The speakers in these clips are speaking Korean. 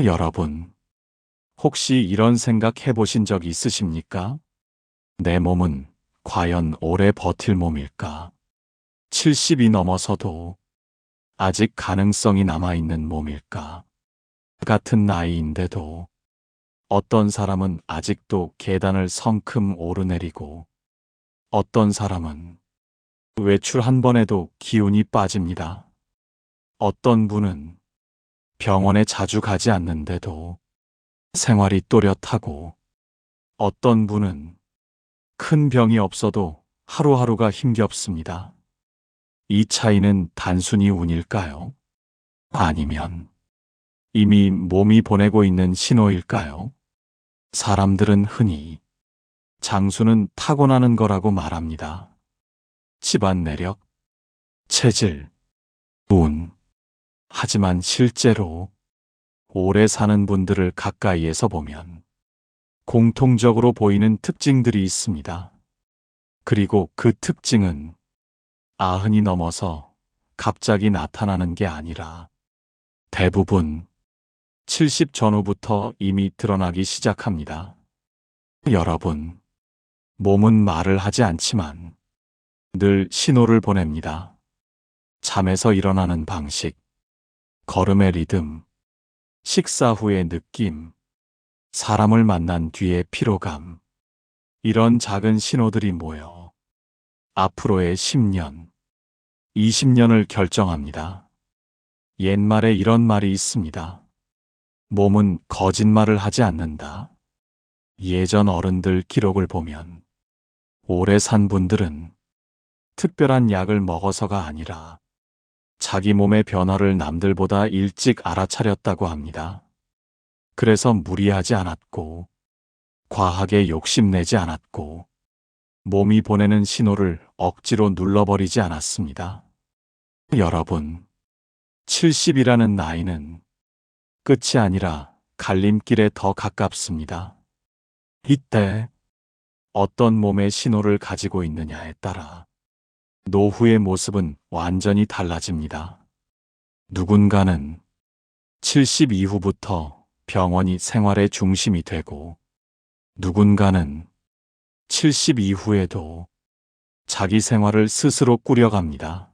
여러분, 혹시 이런 생각 해보신 적 있으십니까? 내 몸은 과연 오래 버틸 몸일까? 70이 넘어서도 아직 가능성이 남아있는 몸일까? 같은 나이인데도 어떤 사람은 아직도 계단을 성큼 오르내리고 어떤 사람은 외출 한 번에도 기운이 빠집니다. 어떤 분은 병원에 자주 가지 않는데도 생활이 또렷하고 어떤 분은 큰 병이 없어도 하루하루가 힘겹습니다. 이 차이는 단순히 운일까요? 아니면 이미 몸이 보내고 있는 신호일까요? 사람들은 흔히 장수는 타고나는 거라고 말합니다. 집안 내력, 체질, 운. 하지만 실제로 오래 사는 분들을 가까이에서 보면 공통적으로 보이는 특징들이 있습니다. 그리고 그 특징은 90이 넘어서 갑자기 나타나는 게 아니라 대부분 70 전후부터 이미 드러나기 시작합니다. 여러분, 몸은 말을 하지 않지만 늘 신호를 보냅니다. 잠에서 일어나는 방식, 걸음의 리듬, 식사 후의 느낌, 사람을 만난 뒤의 피로감, 이런 작은 신호들이 모여 앞으로의 10년, 20년을 결정합니다. 옛말에 이런 말이 있습니다. 몸은 거짓말을 하지 않는다. 예전 어른들 기록을 보면 오래 산 분들은 특별한 약을 먹어서가 아니라 자기 몸의 변화를 남들보다 일찍 알아차렸다고 합니다. 그래서 무리하지 않았고, 과하게 욕심내지 않았고, 몸이 보내는 신호를 억지로 눌러버리지 않았습니다. 여러분, 70이라는 나이는 끝이 아니라 갈림길에 더 가깝습니다. 이때 어떤 몸의 신호를 가지고 있느냐에 따라 노후의 모습은 완전히 달라집니다. 누군가는 70 이후부터 병원이 생활의 중심이 되고 누군가는 70 이후에도 자기 생활을 스스로 꾸려갑니다.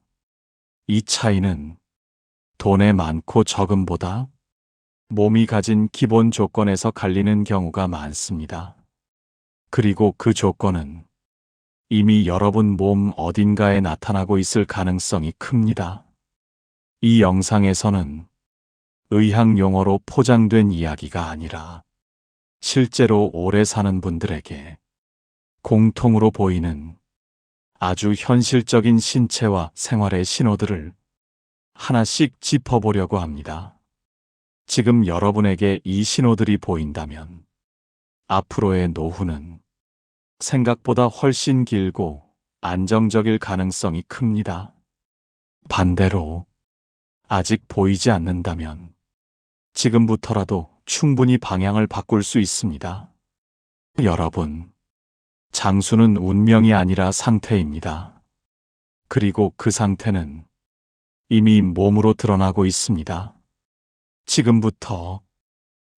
이 차이는 돈의 많고 적음보다 몸이 가진 기본 조건에서 갈리는 경우가 많습니다. 그리고 그 조건은 이미 여러분 몸 어딘가에 나타나고 있을 가능성이 큽니다. 이 영상에서는 의학 용어로 포장된 이야기가 아니라 실제로 오래 사는 분들에게 공통으로 보이는 아주 현실적인 신체와 생활의 신호들을 하나씩 짚어보려고 합니다. 지금 여러분에게 이 신호들이 보인다면 앞으로의 노후는 생각보다 훨씬 길고 안정적일 가능성이 큽니다. 반대로 아직 보이지 않는다면 지금부터라도 충분히 방향을 바꿀 수 있습니다. 여러분, 장수는 운명이 아니라 상태입니다. 그리고 그 상태는 이미 몸으로 드러나고 있습니다. 지금부터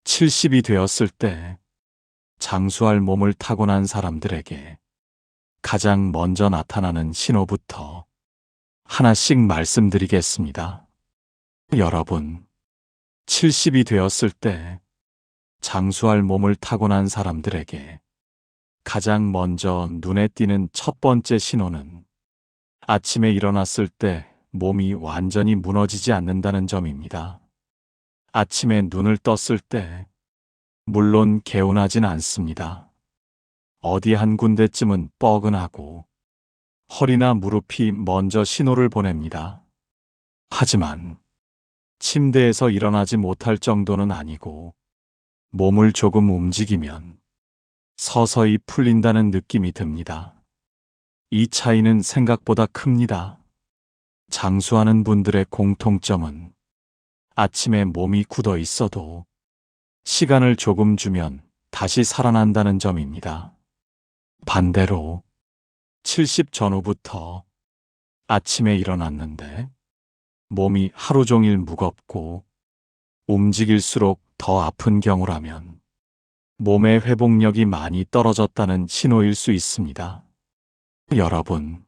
70이 되었을 때 장수할 몸을 타고난 사람들에게 가장 먼저 나타나는 신호부터 하나씩 말씀드리겠습니다. 여러분, 70이 되었을 때 장수할 몸을 타고난 사람들에게 가장 먼저 눈에 띄는 첫 번째 신호는 아침에 일어났을 때 몸이 완전히 무너지지 않는다는 점입니다. 아침에 눈을 떴을 때 물론 개운하진 않습니다. 어디 한 군데쯤은 뻐근하고 허리나 무릎이 먼저 신호를 보냅니다. 하지만 침대에서 일어나지 못할 정도는 아니고 몸을 조금 움직이면 서서히 풀린다는 느낌이 듭니다. 이 차이는 생각보다 큽니다. 장수하는 분들의 공통점은 아침에 몸이 굳어 있어도 시간을 조금 주면 다시 살아난다는 점입니다. 반대로 70 전후부터 아침에 일어났는데 몸이 하루 종일 무겁고 움직일수록 더 아픈 경우라면 몸의 회복력이 많이 떨어졌다는 신호일 수 있습니다. 여러분,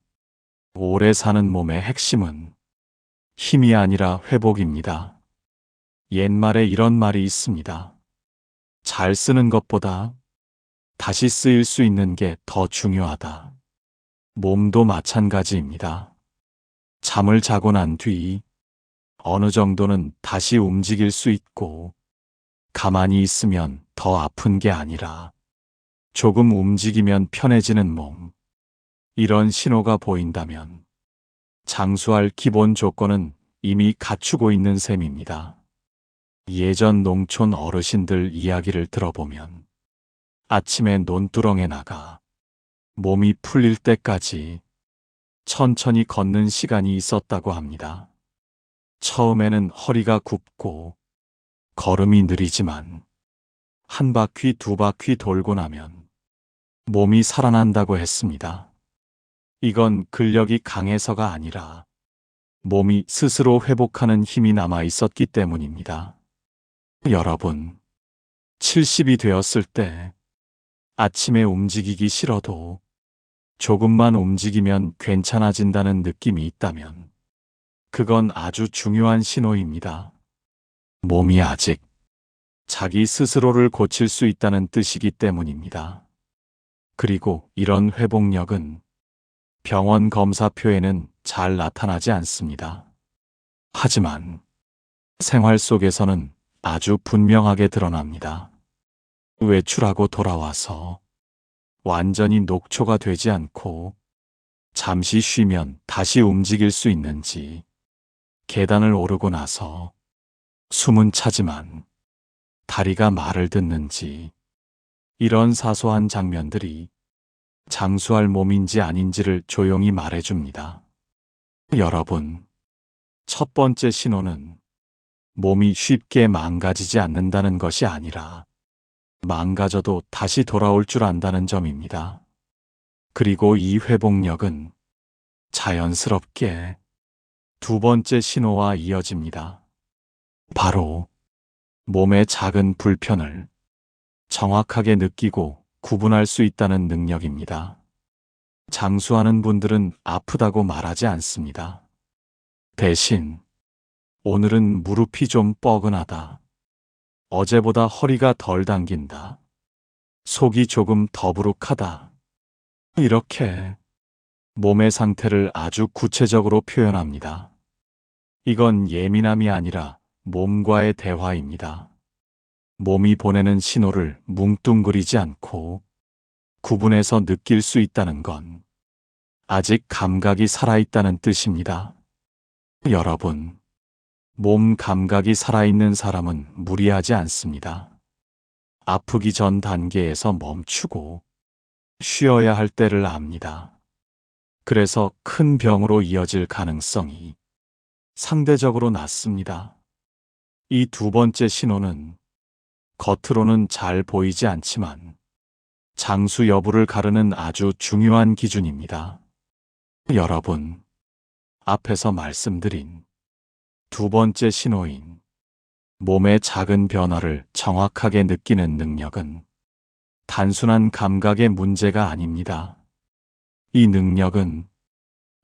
오래 사는 몸의 핵심은 힘이 아니라 회복입니다. 옛말에 이런 말이 있습니다. 잘 쓰는 것보다 다시 쓰일 수 있는 게 더 중요하다. 몸도 마찬가지입니다. 잠을 자고 난 뒤 어느 정도는 다시 움직일 수 있고, 가만히 있으면 더 아픈 게 아니라 조금 움직이면 편해지는 몸, 이런 신호가 보인다면 장수할 기본 조건은 이미 갖추고 있는 셈입니다. 예전 농촌 어르신들 이야기를 들어보면 아침에 논두렁에 나가 몸이 풀릴 때까지 천천히 걷는 시간이 있었다고 합니다. 처음에는 허리가 굽고 걸음이 느리지만 한 바퀴 두 바퀴 돌고 나면 몸이 살아난다고 했습니다. 이건 근력이 강해서가 아니라 몸이 스스로 회복하는 힘이 남아 있었기 때문입니다. 여러분, 70이 되었을 때 아침에 움직이기 싫어도 조금만 움직이면 괜찮아진다는 느낌이 있다면 그건 아주 중요한 신호입니다. 몸이 아직 자기 스스로를 고칠 수 있다는 뜻이기 때문입니다. 그리고 이런 회복력은 병원 검사표에는 잘 나타나지 않습니다. 하지만 생활 속에서는 아주 분명하게 드러납니다. 외출하고 돌아와서 완전히 녹초가 되지 않고 잠시 쉬면 다시 움직일 수 있는지, 계단을 오르고 나서 숨은 차지만 다리가 말을 듣는지, 이런 사소한 장면들이 장수할 몸인지 아닌지를 조용히 말해줍니다. 여러분, 첫 번째 신호는 몸이 쉽게 망가지지 않는다는 것이 아니라 망가져도 다시 돌아올 줄 안다는 점입니다. 그리고 이 회복력은 자연스럽게 두 번째 신호와 이어집니다. 바로 몸의 작은 불편을 정확하게 느끼고 구분할 수 있다는 능력입니다. 장수하는 분들은 아프다고 말하지 않습니다. 대신 오늘은 무릎이 좀 뻐근하다. 어제보다 허리가 덜 당긴다. 속이 조금 더부룩하다. 이렇게 몸의 상태를 아주 구체적으로 표현합니다. 이건 예민함이 아니라 몸과의 대화입니다. 몸이 보내는 신호를 뭉뚱그리지 않고 구분해서 느낄 수 있다는 건 아직 감각이 살아있다는 뜻입니다. 여러분, 몸 감각이 살아있는 사람은 무리하지 않습니다. 아프기 전 단계에서 멈추고 쉬어야 할 때를 압니다. 그래서 큰 병으로 이어질 가능성이 상대적으로 낮습니다. 이 두 번째 신호는 겉으로는 잘 보이지 않지만 장수 여부를 가르는 아주 중요한 기준입니다. 여러분, 앞에서 말씀드린 두 번째 신호인 몸의 작은 변화를 정확하게 느끼는 능력은 단순한 감각의 문제가 아닙니다. 이 능력은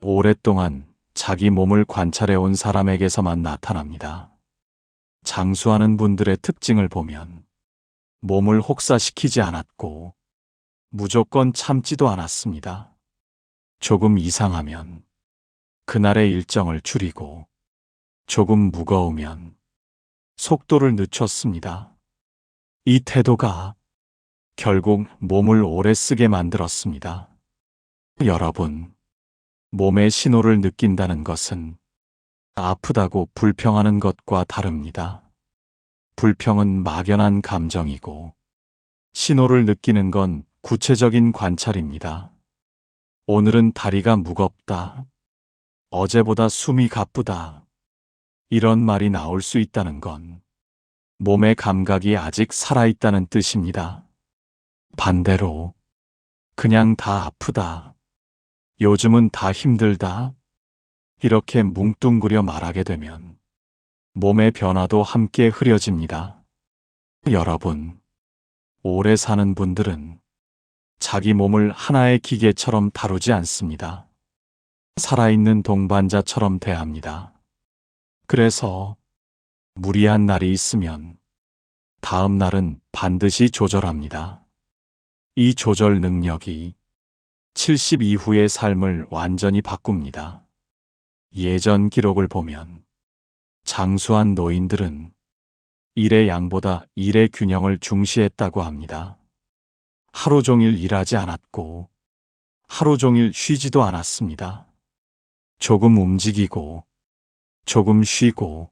오랫동안 자기 몸을 관찰해온 사람에게서만 나타납니다. 장수하는 분들의 특징을 보면 몸을 혹사시키지 않았고 무조건 참지도 않았습니다. 조금 이상하면 그날의 일정을 줄이고 조금 무거우면 속도를 늦췄습니다. 이 태도가 결국 몸을 오래 쓰게 만들었습니다. 여러분, 몸의 신호를 느낀다는 것은 아프다고 불평하는 것과 다릅니다. 불평은 막연한 감정이고 신호를 느끼는 건 구체적인 관찰입니다. 오늘은 다리가 무겁다. 어제보다 숨이 가쁘다. 이런 말이 나올 수 있다는 건 몸의 감각이 아직 살아있다는 뜻입니다. 반대로 그냥 다 아프다. 요즘은 다 힘들다. 이렇게 뭉뚱그려 말하게 되면 몸의 변화도 함께 흐려집니다. 여러분, 오래 사는 분들은 자기 몸을 하나의 기계처럼 다루지 않습니다. 살아있는 동반자처럼 대합니다. 그래서 무리한 날이 있으면 다음 날은 반드시 조절합니다. 이 조절 능력이 70 이후의 삶을 완전히 바꿉니다. 예전 기록을 보면 장수한 노인들은 일의 양보다 일의 균형을 중시했다고 합니다. 하루 종일 일하지 않았고 하루 종일 쉬지도 않았습니다. 조금 움직이고 조금 쉬고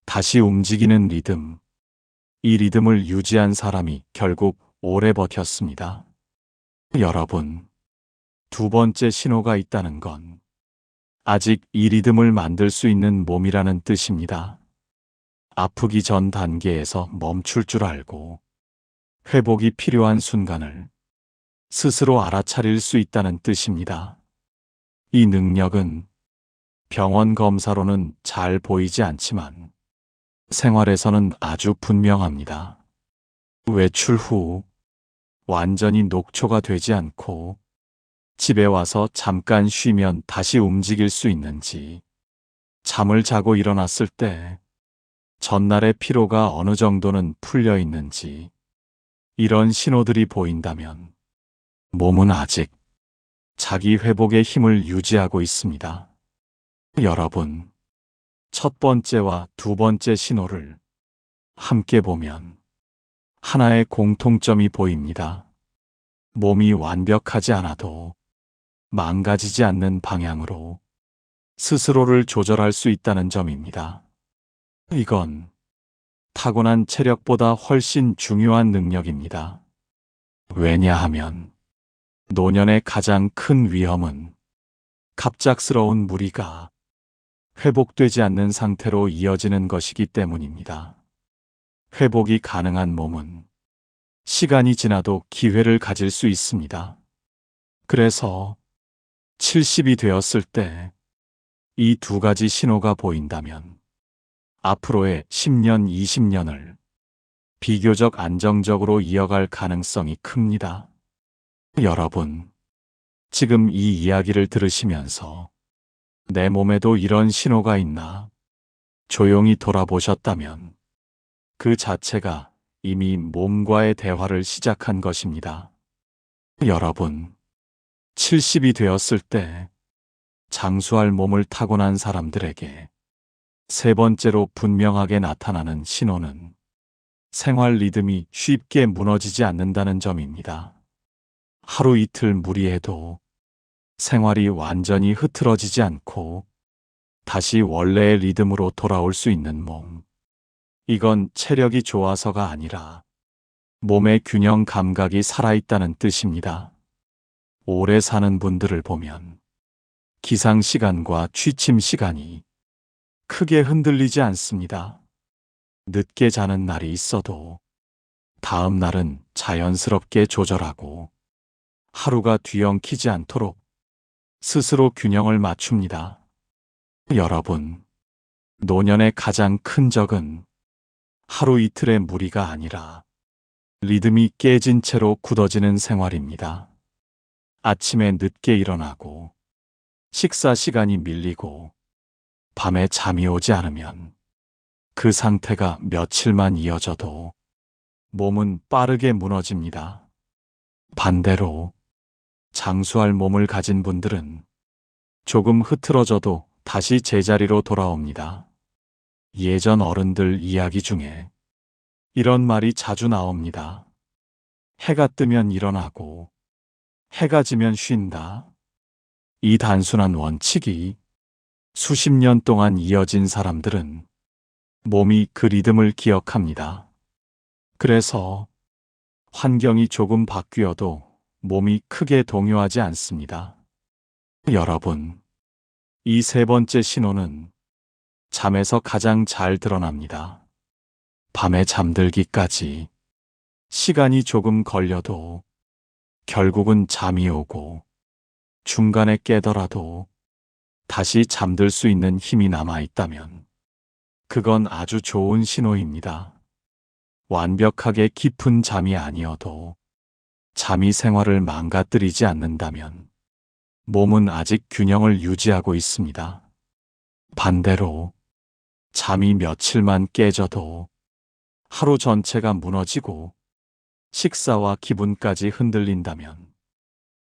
다시 움직이는 리듬. 이 리듬을 유지한 사람이 결국 오래 버텼습니다. 여러분, 두 번째 신호가 있다는 건 아직 이 리듬을 만들 수 있는 몸이라는 뜻입니다. 아프기 전 단계에서 멈출 줄 알고 회복이 필요한 순간을 스스로 알아차릴 수 있다는 뜻입니다. 이 능력은 병원 검사로는 잘 보이지 않지만 생활에서는 아주 분명합니다. 외출 후 완전히 녹초가 되지 않고 집에 와서 잠깐 쉬면 다시 움직일 수 있는지, 잠을 자고 일어났을 때 전날의 피로가 어느 정도는 풀려 있는지, 이런 신호들이 보인다면 몸은 아직 자기 회복의 힘을 유지하고 있습니다. 여러분, 첫 번째와 두 번째 신호를 함께 보면 하나의 공통점이 보입니다. 몸이 완벽하지 않아도 망가지지 않는 방향으로 스스로를 조절할 수 있다는 점입니다. 이건 타고난 체력보다 훨씬 중요한 능력입니다. 왜냐하면 노년의 가장 큰 위험은 갑작스러운 무리가 회복되지 않는 상태로 이어지는 것이기 때문입니다. 회복이 가능한 몸은 시간이 지나도 기회를 가질 수 있습니다. 그래서 70이 되었을 때 이 두 가지 신호가 보인다면 앞으로의 10년, 20년을 비교적 안정적으로 이어갈 가능성이 큽니다. 여러분, 지금 이 이야기를 들으시면서 내 몸에도 이런 신호가 있나 조용히 돌아보셨다면 그 자체가 이미 몸과의 대화를 시작한 것입니다. 여러분, 70이 되었을 때 장수할 몸을 타고난 사람들에게 세 번째로 분명하게 나타나는 신호는 생활 리듬이 쉽게 무너지지 않는다는 점입니다. 하루 이틀 무리해도 생활이 완전히 흐트러지지 않고 다시 원래의 리듬으로 돌아올 수 있는 몸. 이건 체력이 좋아서가 아니라 몸의 균형 감각이 살아있다는 뜻입니다. 오래 사는 분들을 보면 기상 시간과 취침 시간이 크게 흔들리지 않습니다. 늦게 자는 날이 있어도 다음 날은 자연스럽게 조절하고 하루가 뒤엉키지 않도록 스스로 균형을 맞춥니다. 여러분, 노년의 가장 큰 적은 하루 이틀의 무리가 아니라 리듬이 깨진 채로 굳어지는 생활입니다. 아침에 늦게 일어나고 식사 시간이 밀리고 밤에 잠이 오지 않으면 그 상태가 며칠만 이어져도 몸은 빠르게 무너집니다. 반대로 장수할 몸을 가진 분들은 조금 흐트러져도 다시 제자리로 돌아옵니다. 예전 어른들 이야기 중에 이런 말이 자주 나옵니다. 해가 뜨면 일어나고 해가 지면 쉰다. 이 단순한 원칙이 수십 년 동안 이어진 사람들은 몸이 그 리듬을 기억합니다. 그래서 환경이 조금 바뀌어도 몸이 크게 동요하지 않습니다. 여러분, 이 세 번째 신호는 잠에서 가장 잘 드러납니다. 밤에 잠들기까지 시간이 조금 걸려도 결국은 잠이 오고 중간에 깨더라도 다시 잠들 수 있는 힘이 남아 있다면 그건 아주 좋은 신호입니다. 완벽하게 깊은 잠이 아니어도 잠이 생활을 망가뜨리지 않는다면 몸은 아직 균형을 유지하고 있습니다. 반대로 잠이 며칠만 깨져도 하루 전체가 무너지고 식사와 기분까지 흔들린다면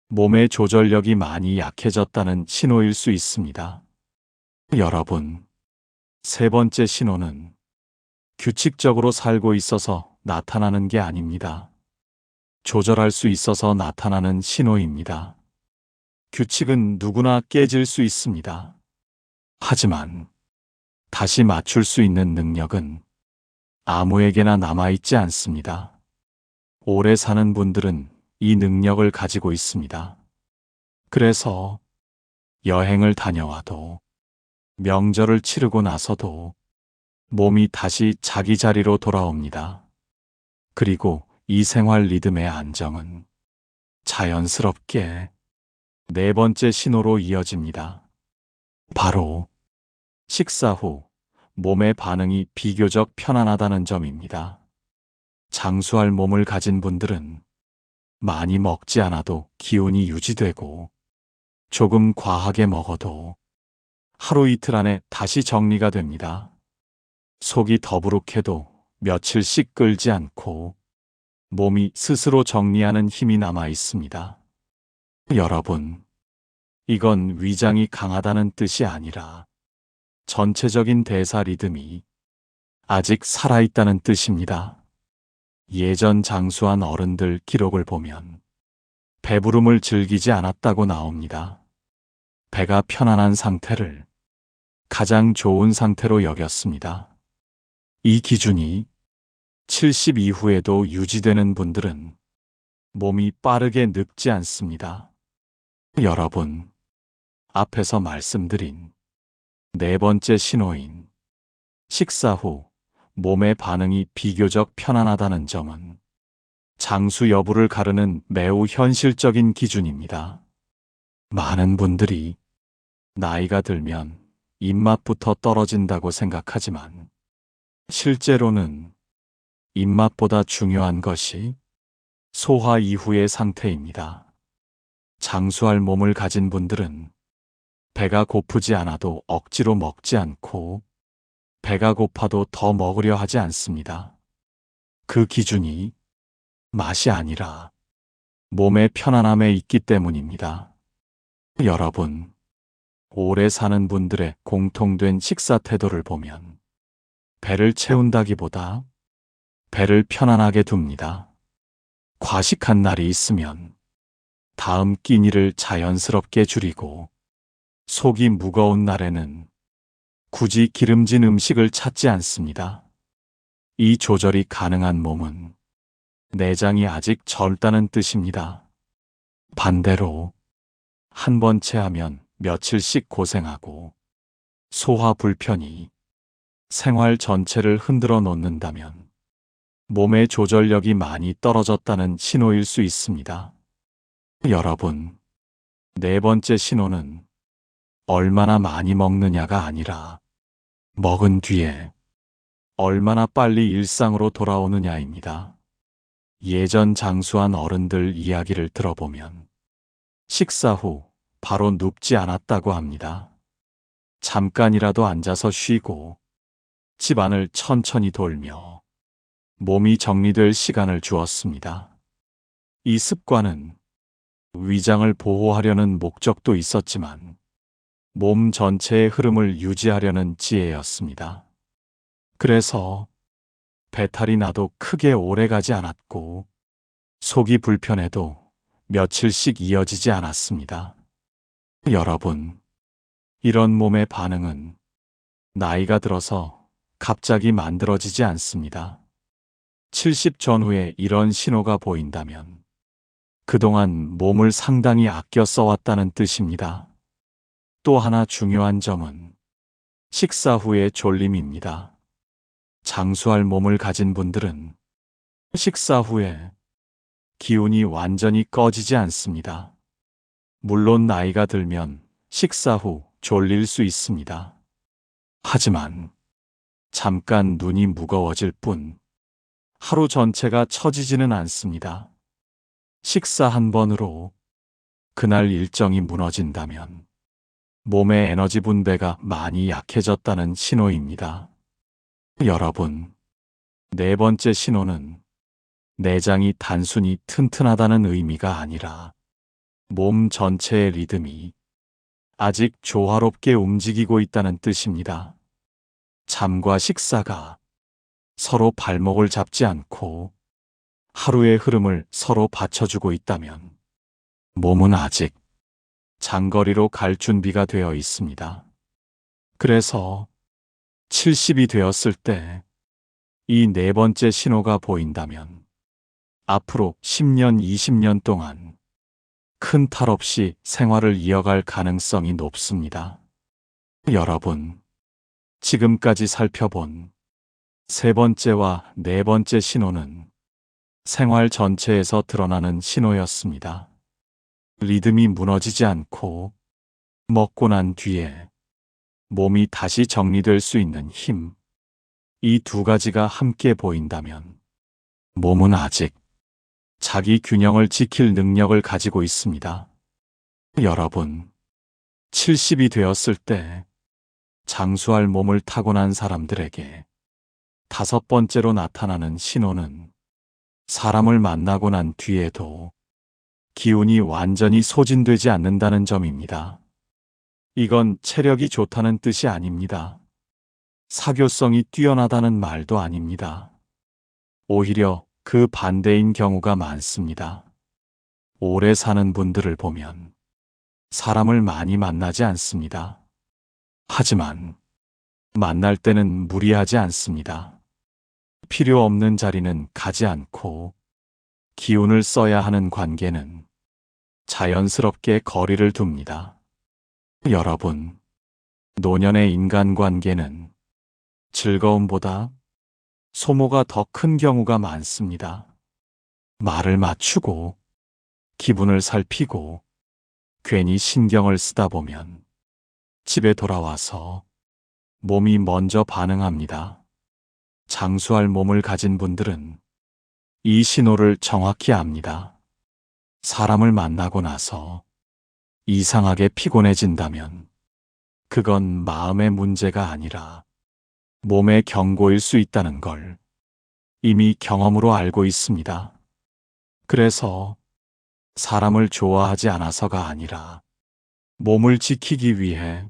몸의 조절력이 많이 약해졌다는 신호일 수 있습니다. 여러분, 세 번째 신호는 규칙적으로 살고 있어서 나타나는 게 아닙니다. 조절할 수 있어서 나타나는 신호입니다. 규칙은 누구나 깨질 수 있습니다. 하지만 다시 맞출 수 있는 능력은 아무에게나 남아있지 않습니다. 오래 사는 분들은 이 능력을 가지고 있습니다. 그래서 여행을 다녀와도 명절을 치르고 나서도 몸이 다시 자기 자리로 돌아옵니다. 그리고 이 생활 리듬의 안정은 자연스럽게 네 번째 신호로 이어집니다. 바로 식사 후 몸의 반응이 비교적 편안하다는 점입니다. 장수할 몸을 가진 분들은 많이 먹지 않아도 기운이 유지되고 조금 과하게 먹어도 하루 이틀 안에 다시 정리가 됩니다. 속이 더부룩해도 며칠씩 끓지 않고 몸이 스스로 정리하는 힘이 남아 있습니다. 여러분, 이건 위장이 강하다는 뜻이 아니라 전체적인 대사 리듬이 아직 살아있다는 뜻입니다. 예전 장수한 어른들 기록을 보면 배부름을 즐기지 않았다고 나옵니다. 배가 편안한 상태를 가장 좋은 상태로 여겼습니다. 이 기준이 70 이후에도 유지되는 분들은 몸이 빠르게 늙지 않습니다. 여러분, 앞에서 말씀드린 네 번째 신호인 식사 후 몸의 반응이 비교적 편안하다는 점은 장수 여부를 가르는 매우 현실적인 기준입니다. 많은 분들이 나이가 들면 입맛부터 떨어진다고 생각하지만 실제로는 입맛보다 중요한 것이 소화 이후의 상태입니다. 장수할 몸을 가진 분들은 배가 고프지 않아도 억지로 먹지 않고 배가 고파도 더 먹으려 하지 않습니다. 그 기준이 맛이 아니라 몸의 편안함에 있기 때문입니다. 여러분, 오래 사는 분들의 공통된 식사 태도를 보면 배를 채운다기보다 배를 편안하게 둡니다. 과식한 날이 있으면 다음 끼니를 자연스럽게 줄이고 속이 무거운 날에는 굳이 기름진 음식을 찾지 않습니다. 이 조절이 가능한 몸은 내장이 아직 젊다는 뜻입니다. 반대로 한 번 체하면 며칠씩 고생하고 소화 불편이 생활 전체를 흔들어 놓는다면 몸의 조절력이 많이 떨어졌다는 신호일 수 있습니다. 여러분, 네 번째 신호는 얼마나 많이 먹느냐가 아니라 먹은 뒤에 얼마나 빨리 일상으로 돌아오느냐입니다. 예전 장수한 어른들 이야기를 들어보면 식사 후 바로 눕지 않았다고 합니다. 잠깐이라도 앉아서 쉬고 집안을 천천히 돌며 몸이 정리될 시간을 주었습니다. 이 습관은 위장을 보호하려는 목적도 있었지만 몸 전체의 흐름을 유지하려는 지혜였습니다. 그래서 배탈이 나도 크게 오래가지 않았고 속이 불편해도 며칠씩 이어지지 않았습니다. 여러분, 이런 몸의 반응은 나이가 들어서 갑자기 만들어지지 않습니다. 70 전후에 이런 신호가 보인다면 그동안 몸을 상당히 아껴 써왔다는 뜻입니다. 또 하나 중요한 점은 식사 후의 졸림입니다. 장수할 몸을 가진 분들은 식사 후에 기운이 완전히 꺼지지 않습니다. 물론 나이가 들면 식사 후 졸릴 수 있습니다. 하지만 잠깐 눈이 무거워질 뿐 하루 전체가 처지지는 않습니다. 식사 한 번으로 그날 일정이 무너진다면 몸의 에너지 분배가 많이 약해졌다는 신호입니다. 여러분, 네 번째 신호는 내장이 단순히 튼튼하다는 의미가 아니라 몸 전체의 리듬이 아직 조화롭게 움직이고 있다는 뜻입니다. 잠과 식사가 서로 발목을 잡지 않고 하루의 흐름을 서로 받쳐주고 있다면 몸은 아직 장거리로 갈 준비가 되어 있습니다. 그래서 70이 되었을 때 이 네 번째 신호가 보인다면 앞으로 10년, 20년 동안 큰 탈 없이 생활을 이어갈 가능성이 높습니다. 여러분, 지금까지 살펴본 세 번째와 네 번째 신호는 생활 전체에서 드러나는 신호였습니다. 리듬이 무너지지 않고 먹고 난 뒤에 몸이 다시 정리될 수 있는 힘, 이 두 가지가 함께 보인다면 몸은 아직 자기 균형을 지킬 능력을 가지고 있습니다. 여러분, 70이 되었을 때 장수할 몸을 타고난 사람들에게 다섯 번째로 나타나는 신호는 사람을 만나고 난 뒤에도 기운이 완전히 소진되지 않는다는 점입니다. 이건 체력이 좋다는 뜻이 아닙니다. 사교성이 뛰어나다는 말도 아닙니다. 오히려 그 반대인 경우가 많습니다. 오래 사는 분들을 보면 사람을 많이 만나지 않습니다. 하지만 만날 때는 무리하지 않습니다. 필요 없는 자리는 가지 않고 기운을 써야 하는 관계는 자연스럽게 거리를 둡니다. 여러분, 노년의 인간관계는 즐거움보다 소모가 더 큰 경우가 많습니다. 말을 맞추고 기분을 살피고 괜히 신경을 쓰다 보면 집에 돌아와서 몸이 먼저 반응합니다. 장수할 몸을 가진 분들은 이 신호를 정확히 압니다. 사람을 만나고 나서 이상하게 피곤해진다면 그건 마음의 문제가 아니라 몸의 경고일 수 있다는 걸 이미 경험으로 알고 있습니다. 그래서 사람을 좋아하지 않아서가 아니라 몸을 지키기 위해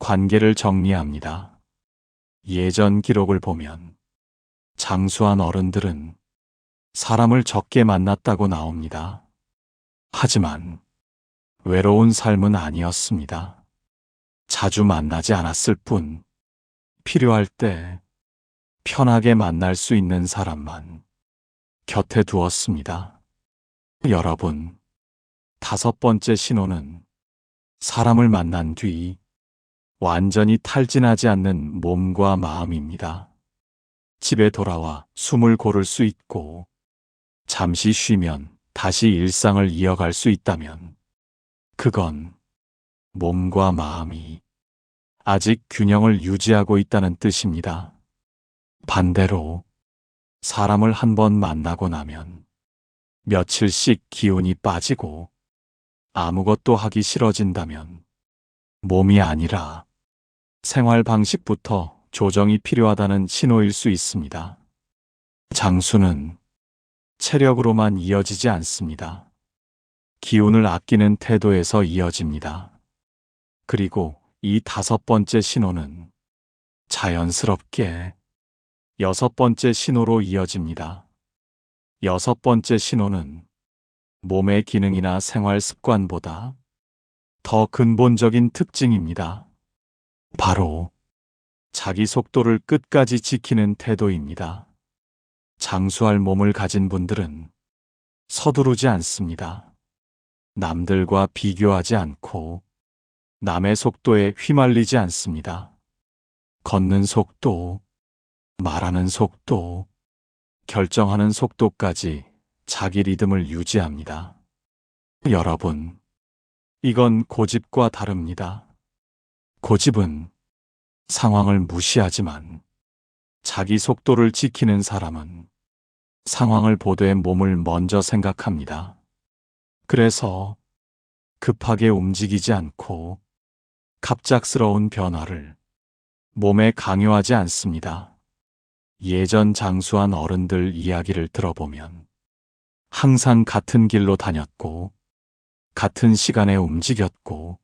관계를 정리합니다. 예전 기록을 보면 장수한 어른들은 사람을 적게 만났다고 나옵니다. 하지만 외로운 삶은 아니었습니다. 자주 만나지 않았을 뿐 필요할 때 편하게 만날 수 있는 사람만 곁에 두었습니다. 여러분, 다섯 번째 신호는 사람을 만난 뒤 완전히 탈진하지 않는 몸과 마음입니다. 집에 돌아와 숨을 고를 수 있고 잠시 쉬면 다시 일상을 이어갈 수 있다면 그건 몸과 마음이 아직 균형을 유지하고 있다는 뜻입니다. 반대로 사람을 한 번 만나고 나면 며칠씩 기운이 빠지고 아무것도 하기 싫어진다면 몸이 아니라 생활 방식부터 조정이 필요하다는 신호일 수 있습니다. 장수는 체력으로만 이어지지 않습니다. 기운을 아끼는 태도에서 이어집니다. 그리고 이 다섯 번째 신호는 자연스럽게 여섯 번째 신호로 이어집니다. 여섯 번째 신호는 몸의 기능이나 생활 습관보다 더 근본적인 특징입니다. 바로 자기 속도를 끝까지 지키는 태도입니다. 장수할 몸을 가진 분들은 서두르지 않습니다. 남들과 비교하지 않고 남의 속도에 휘말리지 않습니다. 걷는 속도, 말하는 속도, 결정하는 속도까지 자기 리듬을 유지합니다. 여러분, 이건 고집과 다릅니다. 고집은 상황을 무시하지만 자기 속도를 지키는 사람은 상황을 보되 몸을 먼저 생각합니다. 그래서 급하게 움직이지 않고 갑작스러운 변화를 몸에 강요하지 않습니다. 예전 장수한 어른들 이야기를 들어보면 항상 같은 길로 다녔고, 같은 시간에 움직였고,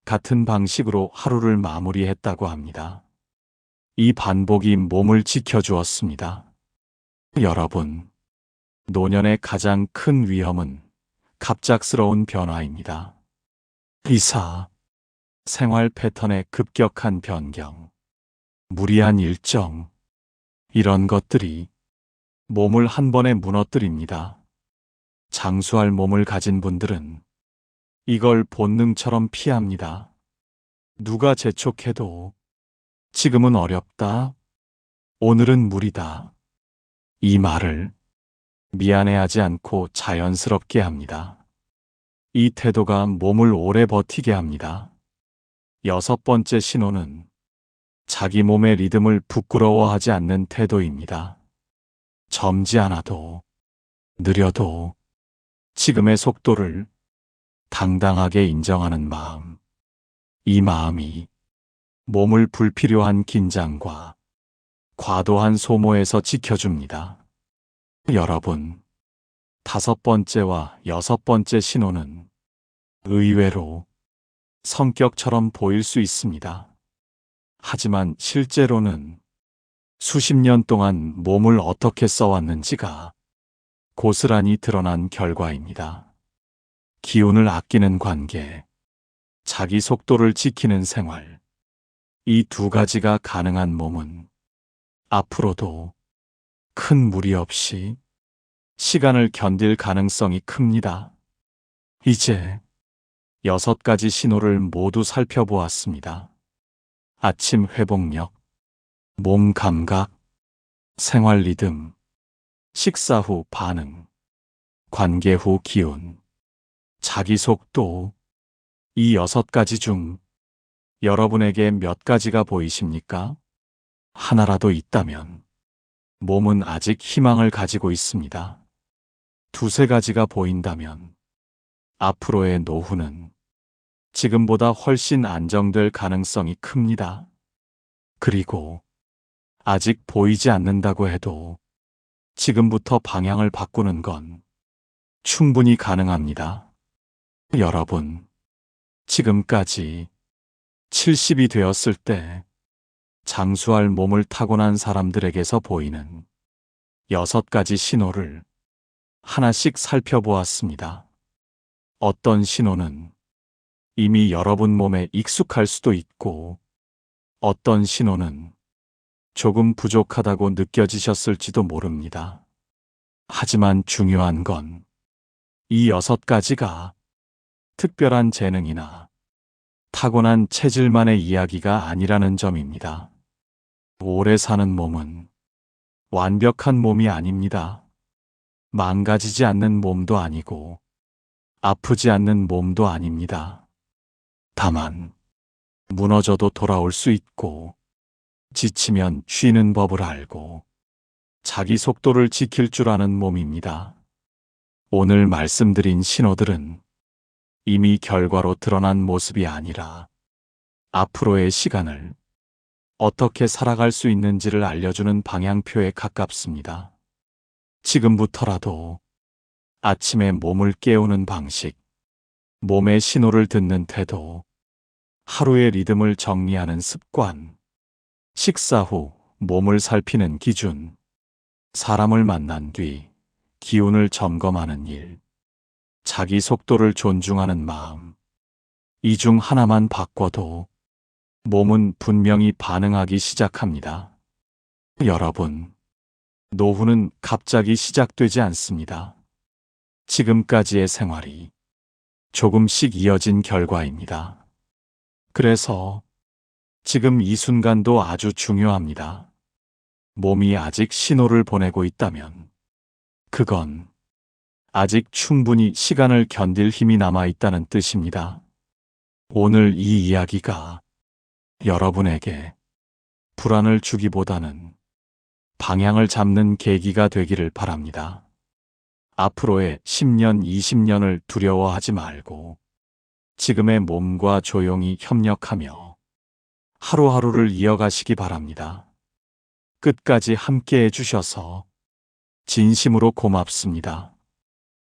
같은 방식으로 하루를 마무리했다고 합니다. 이 반복이 몸을 지켜주었습니다. 여러분, 노년의 가장 큰 위험은 갑작스러운 변화입니다. 이사, 생활 패턴의 급격한 변경, 무리한 일정, 이런 것들이 몸을 한 번에 무너뜨립니다. 장수할 몸을 가진 분들은 이걸 본능처럼 피합니다. 누가 재촉해도 지금은 어렵다, 오늘은 무리다, 이 말을 미안해하지 않고 자연스럽게 합니다. 이 태도가 몸을 오래 버티게 합니다. 여섯 번째 신호는 자기 몸의 리듬을 부끄러워하지 않는 태도입니다. 젊지 않아도, 느려도 지금의 속도를 당당하게 인정하는 마음. 이 마음이 몸을 불필요한 긴장과 과도한 소모에서 지켜줍니다. 여러분, 다섯 번째와 여섯 번째 신호는 의외로 성격처럼 보일 수 있습니다. 하지만 실제로는 수십 년 동안 몸을 어떻게 써왔는지가 고스란히 드러난 결과입니다. 기운을 아끼는 관계, 자기 속도를 지키는 생활, 이 두 가지가 가능한 몸은 앞으로도 큰 무리 없이 시간을 견딜 가능성이 큽니다. 이제 여섯 가지 신호를 모두 살펴보았습니다. 아침 회복력, 몸 감각, 생활 리듬, 식사 후 반응, 관계 후 기운, 자기 속도. 이 여섯 가지 중 여러분에게 몇 가지가 보이십니까? 하나라도 있다면 몸은 아직 희망을 가지고 있습니다. 두세 가지가 보인다면 앞으로의 노후는 지금보다 훨씬 안정될 가능성이 큽니다. 그리고 아직 보이지 않는다고 해도 지금부터 방향을 바꾸는 건 충분히 가능합니다. 여러분, 지금까지 70이 되었을 때 장수할 몸을 타고난 사람들에게서 보이는 여섯 가지 신호를 하나씩 살펴보았습니다. 어떤 신호는 이미 여러분 몸에 익숙할 수도 있고, 어떤 신호는 조금 부족하다고 느껴지셨을지도 모릅니다. 하지만 중요한 건 이 여섯 가지가 특별한 재능이나 타고난 체질만의 이야기가 아니라는 점입니다. 오래 사는 몸은 완벽한 몸이 아닙니다. 망가지지 않는 몸도 아니고 아프지 않는 몸도 아닙니다. 다만 무너져도 돌아올 수 있고, 지치면 쉬는 법을 알고 자기 속도를 지킬 줄 아는 몸입니다. 오늘 말씀드린 신호들은 이미 결과로 드러난 모습이 아니라 앞으로의 시간을 어떻게 살아갈 수 있는지를 알려주는 방향표에 가깝습니다. 지금부터라도 아침에 몸을 깨우는 방식, 몸의 신호를 듣는 태도, 하루의 리듬을 정리하는 습관, 식사 후 몸을 살피는 기준, 사람을 만난 뒤 기운을 점검하는 일, 자기 속도를 존중하는 마음, 이 중 하나만 바꿔도 몸은 분명히 반응하기 시작합니다. 여러분, 노후는 갑자기 시작되지 않습니다. 지금까지의 생활이 조금씩 이어진 결과입니다. 그래서 지금 이 순간도 아주 중요합니다. 몸이 아직 신호를 보내고 있다면 그건 아직 충분히 시간을 견딜 힘이 남아 있다는 뜻입니다. 오늘 이 이야기가 여러분에게 불안을 주기보다는 방향을 잡는 계기가 되기를 바랍니다. 앞으로의 10년, 20년을 두려워하지 말고 지금의 몸과 조용히 협력하며 하루하루를 이어가시기 바랍니다. 끝까지 함께 해주셔서 진심으로 고맙습니다.